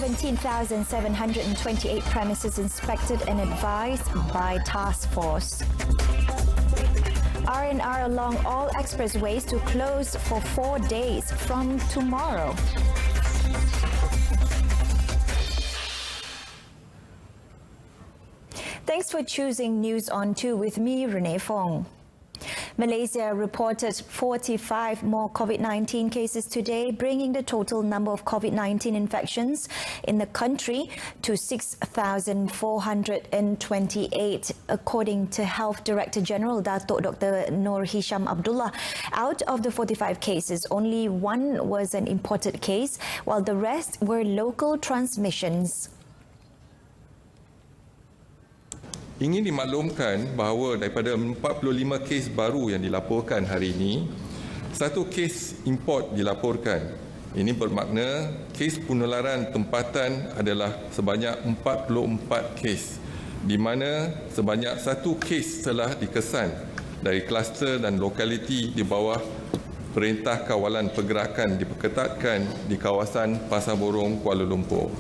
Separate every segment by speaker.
Speaker 1: 17,728 premises inspected and advised by task force. R&R along all expressways to close for 4 days from tomorrow. Thanks for choosing News on 2 with me, Renee Fong. Malaysia reported 45 more COVID-19 cases today, bringing the total number of COVID-19 infections in the country to 6,428, according to Health Director General Datuk Dr. Noor Hisham Abdullah. Out of the 45 cases, only one was an imported case, while the rest were local transmissions.
Speaker 2: Ingin dimaklumkan bahawa daripada 45 kes baru yang dilaporkan hari ini, satu kes import dilaporkan. Ini bermakna kes penularan tempatan adalah sebanyak 44 kes, di mana sebanyak satu kes telah dikesan dari kluster dan lokaliti di bawah Perintah Kawalan Pergerakan diperketatkan di kawasan Pasar Borong, Kuala Lumpur.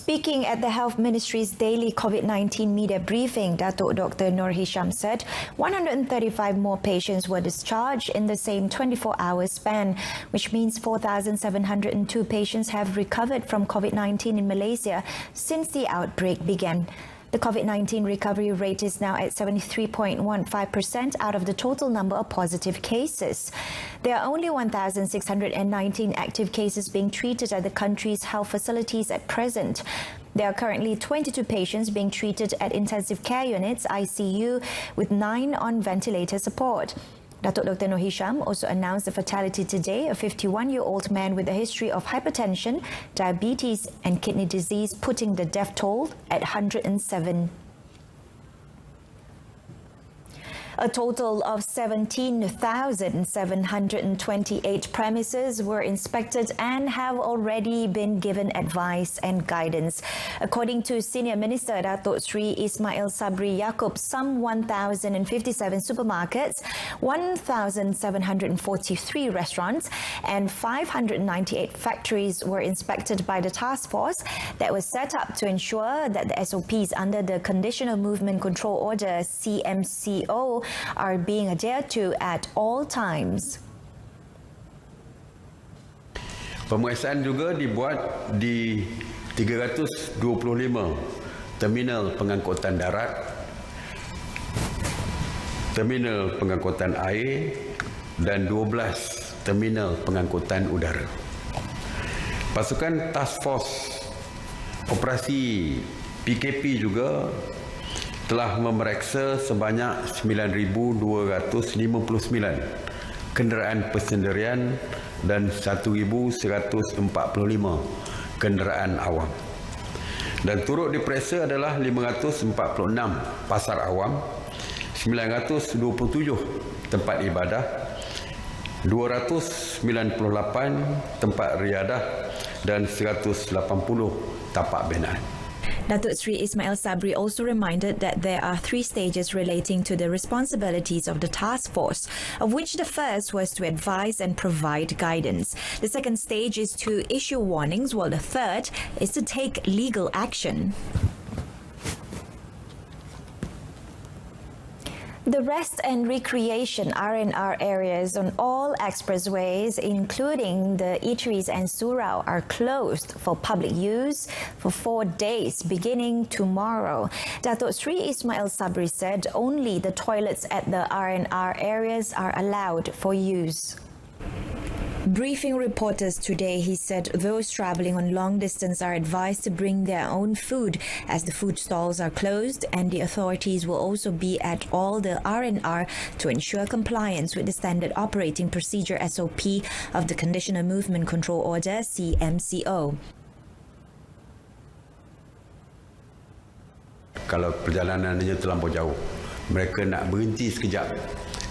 Speaker 1: Speaking at the Health Ministry's daily COVID-19 media briefing, Datuk Dr. Noor Hisham said 135 more patients were discharged in the same 24-hour span, which means 4,702 patients have recovered from COVID-19 in Malaysia since the outbreak began. The COVID-19 recovery rate is now at 73.15% out of the total number of positive cases. There are only 1,619 active cases being treated at the country's health facilities at present. There are currently 22 patients being treated at intensive care units, ICU, with 9 on ventilator support. Datuk Dr. Noor Hisham also announced the fatality today, a 51-year-old man with a history of hypertension, diabetes and kidney disease, putting the death toll at 107. A total of 17,728 premises were inspected and have already been given advice and guidance. According to Senior Minister Datuk Sri Ismail Sabri Yaakob, some 1,057 supermarkets, 1,743 restaurants and 598 factories were inspected by the task force that was set up to ensure that the SOPs under the Conditional Movement Control Order CMCO are being adhered to at all times.
Speaker 3: Pemeriksaan juga dibuat di 325 terminal pengangkutan darat, terminal pengangkutan air dan 12 terminal pengangkutan udara. Pasukan Task Force Operasi PKP juga telah memeriksa sebanyak 9,259 kenderaan persendirian dan 1,145 kenderaan awam. Dan turut diperiksa adalah 546 pasar awam, 927 tempat ibadah, 298 tempat riadah dan 180 tapak binaan.
Speaker 1: Datuk Sri Ismail Sabri also reminded that there are 3 stages relating to the responsibilities of the task force, of which the first was to advise and provide guidance. The second stage is to issue warnings, while the third is to take legal action. The rest and recreation R&R areas on all expressways, including the eateries and surau, are closed for public use for 4 days beginning tomorrow. Datuk Sri Ismail Sabri said only the toilets at the R&R areas are allowed for use. Briefing reporters today, he said those travelling on long distance are advised to bring their own food as the food stalls are closed, and the authorities will also be at all the R&R to ensure compliance with the Standard Operating Procedure SOP of the Conditional Movement Control Order CMCO.
Speaker 3: Kalau perjalanannya terlampau jauh, mereka nak berhenti sekejap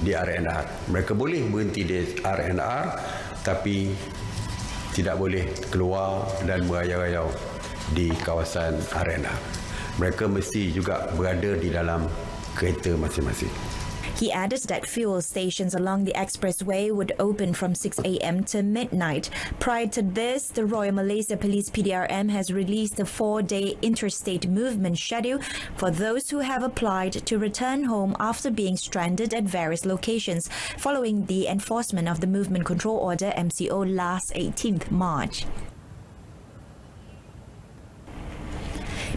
Speaker 3: di R&R. Mereka boleh berhenti di R&R, tapi tidak boleh keluar dan berayau-ayau di kawasan R&R. Mereka mesti juga berada di dalam kereta masing-masing.
Speaker 1: He added that fuel stations along the expressway would open from 6 a.m. to midnight. Prior to this, the Royal Malaysia Police PDRM has released a 4-day interstate movement schedule for those who have applied to return home after being stranded at various locations following the enforcement of the Movement Control Order MCO last 18th March.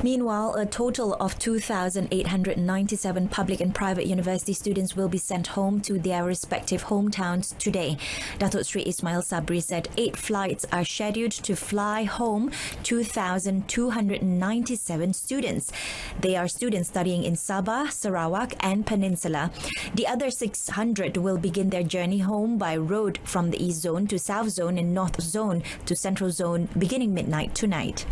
Speaker 1: Meanwhile, a total of 2,897 public and private university students will be sent home to their respective hometowns today. Datuk Sri Ismail Sabri said 8 flights are scheduled to fly home 2,297 students. They are students studying in Sabah, Sarawak and Peninsula. The other 600 will begin their journey home by road from the East Zone to South Zone and North Zone to Central Zone beginning midnight tonight.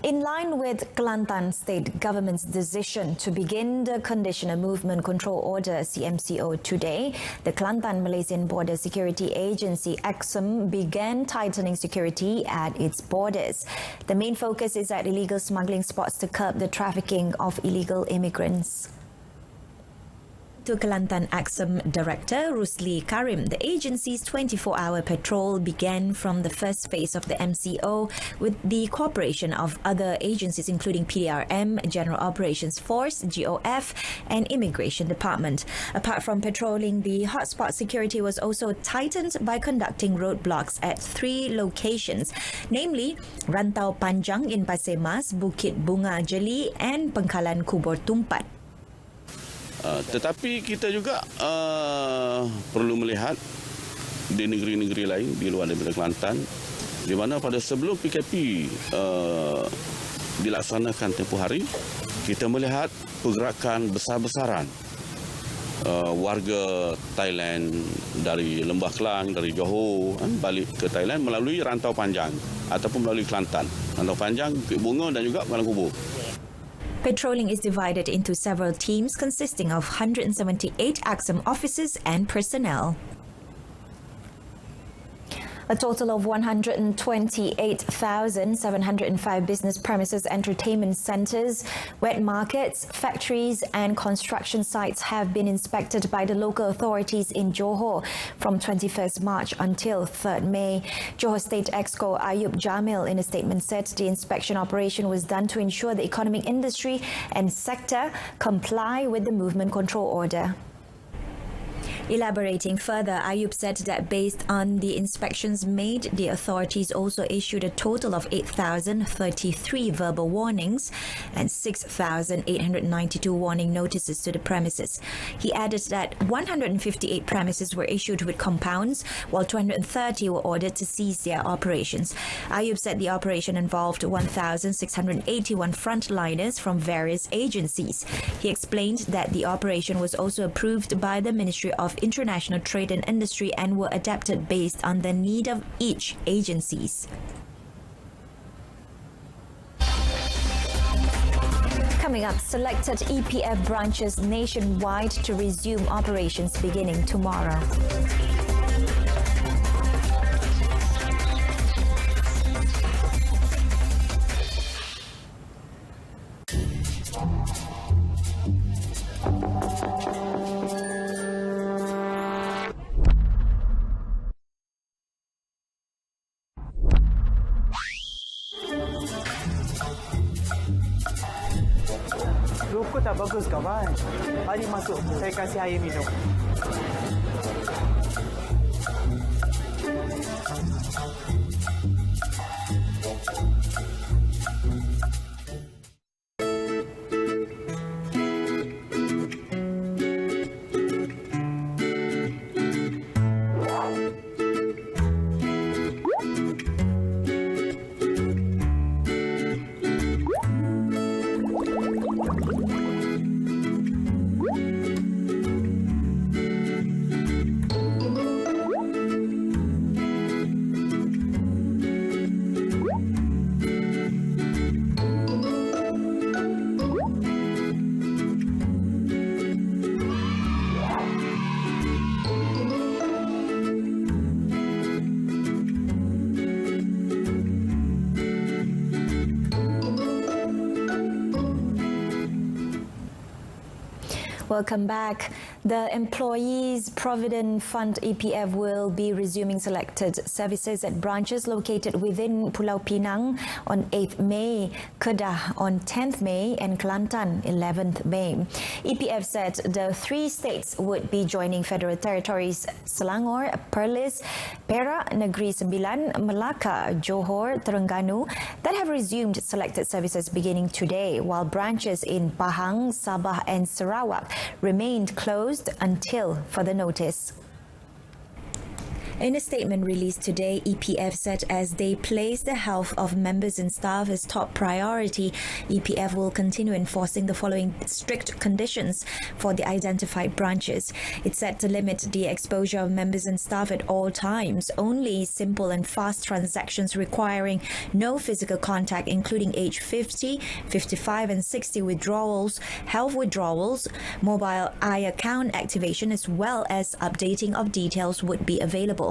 Speaker 1: In line with Kelantan State Government's decision to begin the Conditional Movement Control Order CMCO today, the Kelantan Malaysian Border Security Agency (AXIM) began tightening security at its borders. The main focus is at illegal smuggling spots to curb the trafficking of illegal immigrants. To Kelantan AXIM Director Rusli Karim, the agency's 24-hour patrol began from the first phase of the MCO with the cooperation of other agencies including PDRM, General Operations Force, GOF and Immigration Department. Apart from patrolling, the hotspot security was also tightened by conducting roadblocks at 3 locations, namely Rantau Panjang in Pasir Mas, Bukit Bunga Jeli and Pengkalan Kubur Tumpat.
Speaker 4: Tetapi kita juga perlu melihat di negeri-negeri lain di luar daripada Kelantan, di mana pada sebelum PKP dilaksanakan tempoh hari, kita melihat pergerakan besar-besaran warga Thailand dari Lembah Kelang, dari Johor balik ke Thailand melalui Rantau Panjang ataupun melalui Kelantan. Rantau Panjang, Bukit Bunga dan juga Pengkalan Kubur.
Speaker 1: Patrolling is divided into several teams consisting of 178 AXIM officers and personnel. A total of 128,705 business premises, entertainment centres, wet markets, factories and construction sites have been inspected by the local authorities in Johor from 21st March until 3rd May. Johor State Exco Ayub Jamil in a statement said the inspection operation was done to ensure the economic industry and sector comply with the Movement Control Order. Elaborating further, Ayub said that based on the inspections made, the authorities also issued a total of 8,033 verbal warnings and 6,892 warning notices to the premises. He added that 158 premises were issued with compounds, while 230 were ordered to cease their operations. Ayub said the operation involved 1,681 frontliners from various agencies. He explained that the operation was also approved by the Ministry of International Trade and Industry and were adapted based on the need of each agencies. Coming up, selected EPF branches nationwide to resume operations beginning tomorrow.
Speaker 5: Rokok tak bagus kawan. Mari masuk, saya kasih air minum.
Speaker 1: Welcome back. The Employees Provident Fund EPF will be resuming selected services at branches located within Pulau Pinang on 8th May, Kedah on 10th May and Kelantan 11th May. EPF said the 3 states would be joining Federal Territories Selangor, Perlis, Perak, Negeri Sembilan, Melaka, Johor, Terengganu that have resumed selected services beginning today, while branches in Pahang, Sabah and Sarawak remained closed until further notice. In a statement released today, EPF said as they place the health of members and staff as top priority, EPF will continue enforcing the following strict conditions for the identified branches. It said to limit the exposure of members and staff at all times. Only simple and fast transactions requiring no physical contact, including age 50, 55 and 60 withdrawals, health withdrawals, mobile eye account activation as well as updating of details would be available.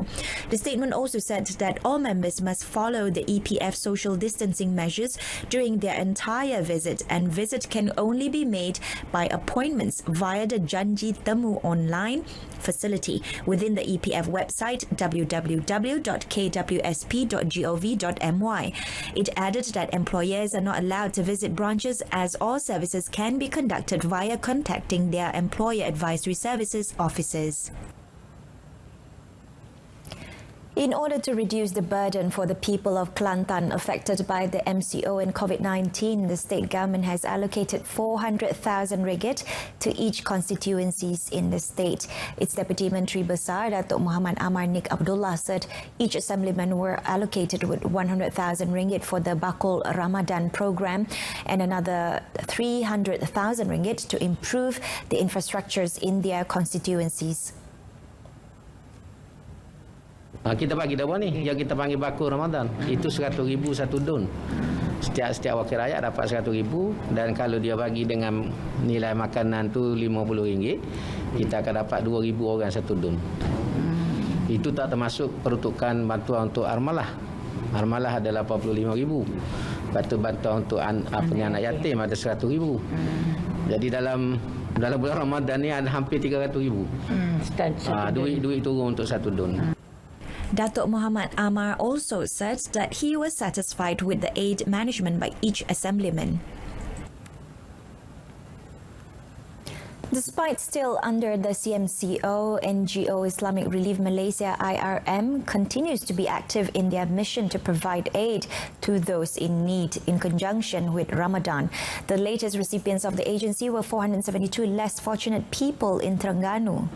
Speaker 1: The statement also said that all members must follow the EPF social distancing measures during their entire visit, and visit can only be made by appointments via the Janji Temu online facility within the EPF website www.kwsp.gov.my. It added that employers are not allowed to visit branches as all services can be conducted via contacting their employer advisory services officers. In order to reduce the burden for the people of Kelantan affected by the MCO and COVID-19, the state government has allocated 400,000 ringgit to each constituencies in the state. Its Deputy Menteri Besar, Datuk Muhammad Amar Nik Abdullah, said each assemblyman were allocated with 100,000 ringgit for the Bakul Ramadan program and another 300,000 ringgit to improve the infrastructures in their constituencies.
Speaker 6: Kita bagi dah ni, yang kita panggil Bakul Ramadan. Itu 100,000 satu dun. Setiap wakil rakyat dapat 100,000 dan kalau dia bagi dengan nilai makanan tu RM50, kita akan dapat 2,000 orang satu dun. Itu tak termasuk peruntukan bantuan untuk armalah. Armalah ada 85,000. Lepas tu bantuan untuk anak yatim ada 100,000. Jadi dalam bulan Ramadan ni ada hampir 300,000. Duit turun untuk satu dun.
Speaker 1: Datuk Muhammad Amar also said that he was satisfied with the aid management by each assemblyman. Despite still under the CMCO, NGO Islamic Relief Malaysia IRM continues to be active in their mission to provide aid to those in need in conjunction with Ramadan. The latest recipients of the agency were 472 less fortunate people in Terengganu.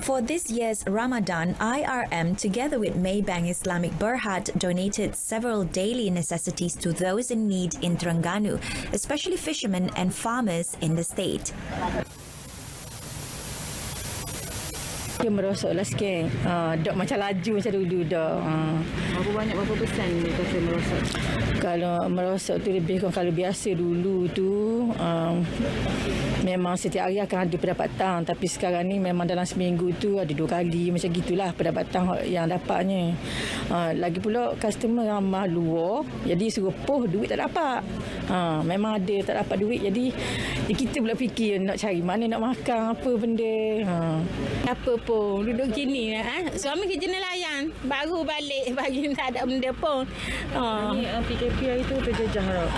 Speaker 1: For this year's Ramadan, IRM, together with Maybank Islamic Berhad, donated several daily necessities to those in need in Terengganu, especially fishermen and farmers in the state.
Speaker 7: Dia merosotlah sikit. Dok macam laju macam dulu dah.
Speaker 8: Berapa persen ni kata merosot?
Speaker 7: Kalau merosot tu lebih kurang kalau biasa dulu tu memang setiap hari akan ada pendapatan, tapi sekarang ni memang dalam seminggu tu ada 2 kali macam gitulah pendapatan yang dapatnya. Lagi pula customer ramah luar, jadi suruh poh duit tak dapat. Memang ada tak dapat duit, jadi kita pula fikir nak cari mana nak makan apa benda.
Speaker 8: Apa pun
Speaker 7: duduk kini. Suami kerja nelayan, baru balik pagi tak ada benda pun.
Speaker 8: Ni PKP hari tu terjejah tak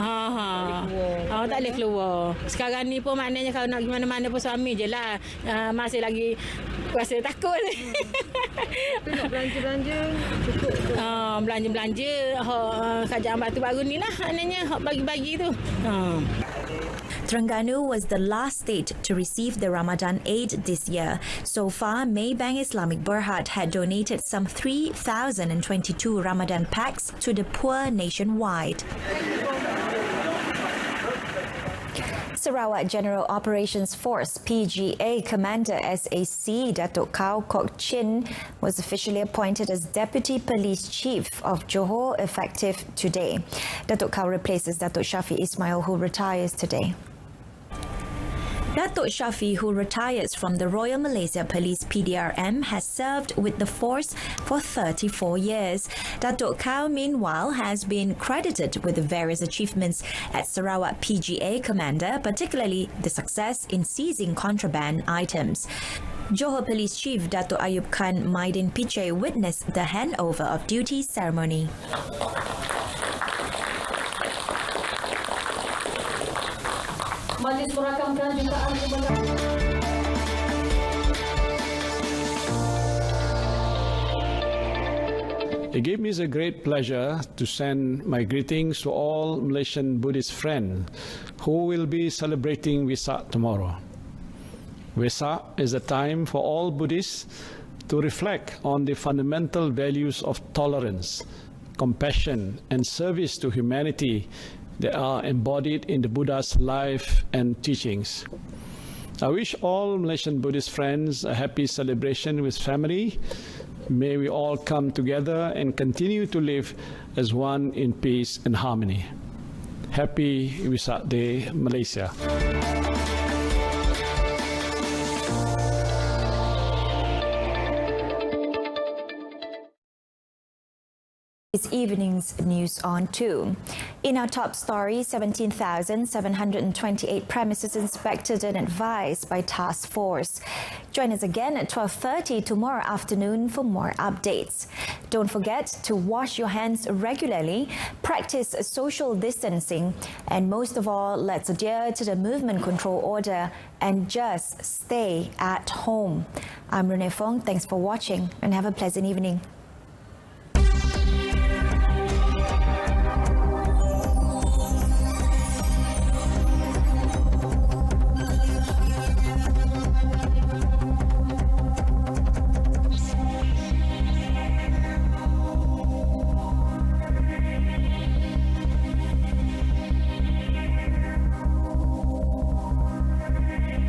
Speaker 7: Tak boleh keluar. Sekarang ni pun maknanya kalau nak pergi mana-mana pun suami je lah. Masih lagi rasa takut.
Speaker 8: Tu nak belanja-belanja cukup tu.
Speaker 7: Belanja-belanja kerajaan Batu Baru ni lah maknanya bagi-bagi tu.
Speaker 1: Terengganu was the last state to receive the Ramadan aid this year. So far, Maybank Islamic Berhad had donated some 3,022 Ramadan packs to the poor nationwide. Sarawak General Operations Force PGA Commander SAC Datuk Kau Kok Chin was officially appointed as Deputy Police Chief of Johor effective today. Datuk Kau replaces Datuk Shafi Ismail, who retires today. Datuk Shafi, who retires from the Royal Malaysia Police PDRM, has served with the force for 34 years. Datuk Kau, meanwhile, has been credited with various achievements at Sarawak PGA Commander, particularly the success in seizing contraband items. Johor Police Chief Datuk Ayub Khan Maidin Piche witnessed the handover of duty ceremony.
Speaker 9: Majlis merakamkan jutaan kemenangan.
Speaker 10: It gave me a great pleasure to send my greetings to all Malaysian Buddhist friends who will be celebrating Wesak tomorrow. Wesak is a time for all Buddhists to reflect on the fundamental values of tolerance, compassion, and service to humanity that are embodied in the Buddha's life and teachings. I wish all Malaysian Buddhist friends a happy celebration with family. May we all come together and continue to live as one in peace and harmony. Happy Wesak Day, Malaysia.
Speaker 1: This evening's news on 2. In our top story, 17,728 premises inspected and advised by task force. Join us again at 12:30 tomorrow afternoon for more updates. Don't forget to wash your hands regularly, practice social distancing, and most of all, let's adhere to the movement control order and just stay at home. I'm Renee Fong. Thanks for watching and have a pleasant evening.